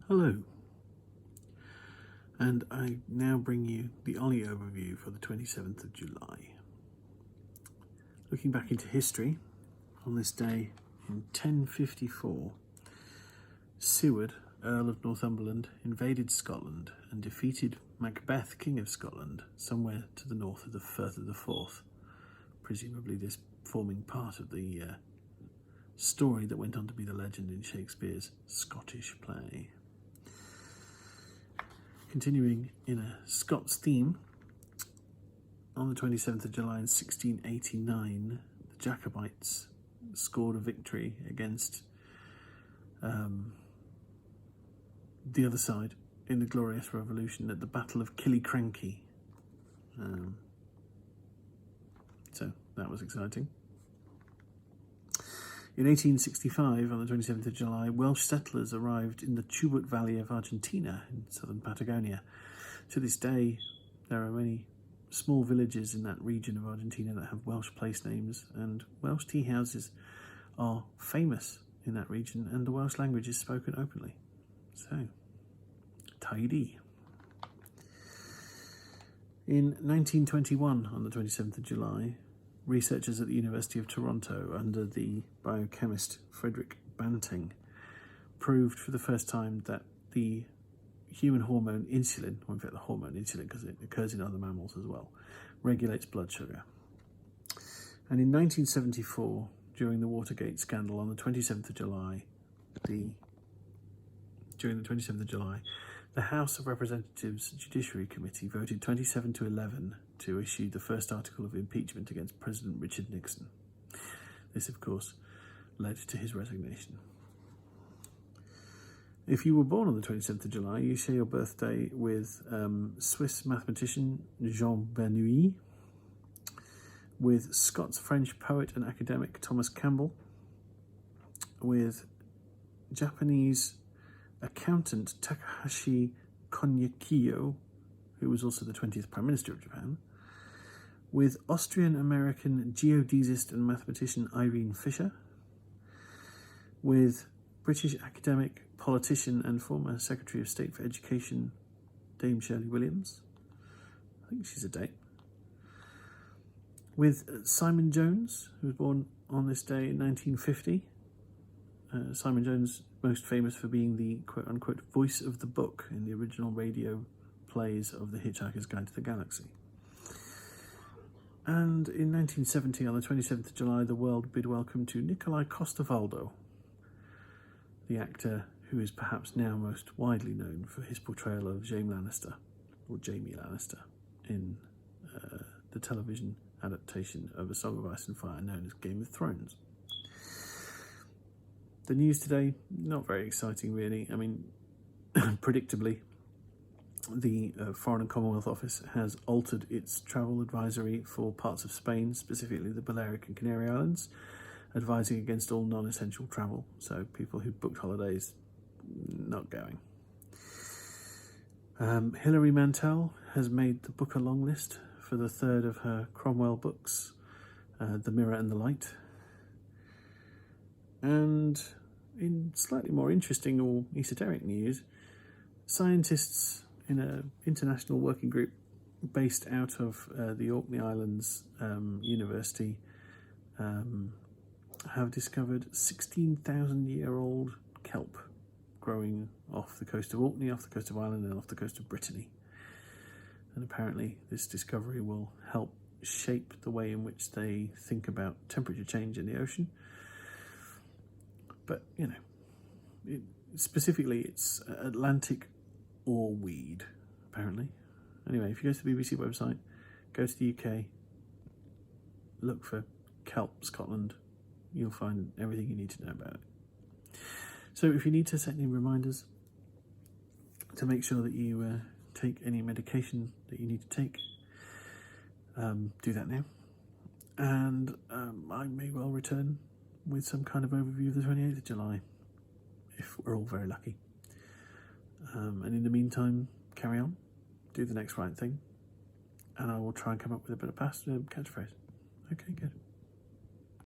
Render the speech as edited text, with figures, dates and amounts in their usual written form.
Hello, and I now bring you the Oli Overview for the 27th of July. Looking back into history, on this day in 1054, Siward, Earl of Northumberland, invaded Scotland and defeated Macbeth, King of Scotland, somewhere to the north of the Firth of the Forth, presumably this forming part of the story that went on to be the legend in Shakespeare's Scottish play. Continuing in a Scots theme, on the 27th of July in 1689, the Jacobites scored a victory against the other side in the Glorious Revolution at the Battle of Killiecrankie. So that was exciting. In 1865, on the 27th of July, Welsh settlers arrived in the Chubut Valley of Argentina in southern Patagonia. To this day, there are many small villages in that region of Argentina that have Welsh place names, and Welsh tea houses are famous in that region, and the Welsh language is spoken openly. So, tidy. In 1921, on the 27th of July, researchers at the University of Toronto, under the biochemist Frederick Banting, proved for the first time that the human hormone insulin, or in fact the hormone insulin because it occurs in other mammals as well, regulates blood sugar. And in 1974, during the Watergate scandal on the 27th of July, the House of Representatives Judiciary Committee voted 27-11 to issue the first article of impeachment against President Richard Nixon. This, of course, led to his resignation. If you were born on the 27th of July, you share your birthday with Swiss mathematician Jean Bernoulli, with Scots-French poet and academic Thomas Campbell, with Japanese accountant Takahashi Konyakiyo, who was also the 20th Prime Minister of Japan, with Austrian-American geodesist and mathematician Irene Fisher, with British academic, politician and former Secretary of State for Education Dame Shirley Williams. I think she's a date. With Simon Jones, who was born on this day in 1950. Simon Jones, most famous for being the quote-unquote voice of the book in the original radio plays of The Hitchhiker's Guide to the Galaxy. And in 1970, on the 27th of July, the world bid welcome to Nikolai Coster-Waldau, the actor who is perhaps now most widely known for his portrayal of Jamie Lannister in the television adaptation of A Song of Ice and Fire known as Game of Thrones. The news today, not very exciting really. I mean, predictably, the Foreign and Commonwealth Office has altered its travel advisory for parts of Spain, specifically the Balearic and Canary Islands, advising against all non-essential travel. So people who booked holidays, not going. Hilary Mantel has made the Booker long list for the third of her Cromwell books, The Mirror and the Light. And in slightly more interesting or esoteric news, scientists in an international working group based out of the Orkney Islands University have discovered 16,000-year-old kelp growing off the coast of Orkney, off the coast of Ireland, and off the coast of Brittany. And apparently this discovery will help shape the way in which they think about temperature change in the ocean. But, you know, specifically it's Atlantic oarweed, apparently. Anyway, if you go to the BBC website, go to the UK, look for kelp Scotland, you'll find everything you need to know about it. So if you need to set any reminders to make sure that you take any medication that you need to take, do that now. And I may well return with some kind of overview of the 28th of July, if we're all very lucky. And in the meantime, carry on, do the next right thing, and I will try and come up with a bit of catchphrase. Okay, good.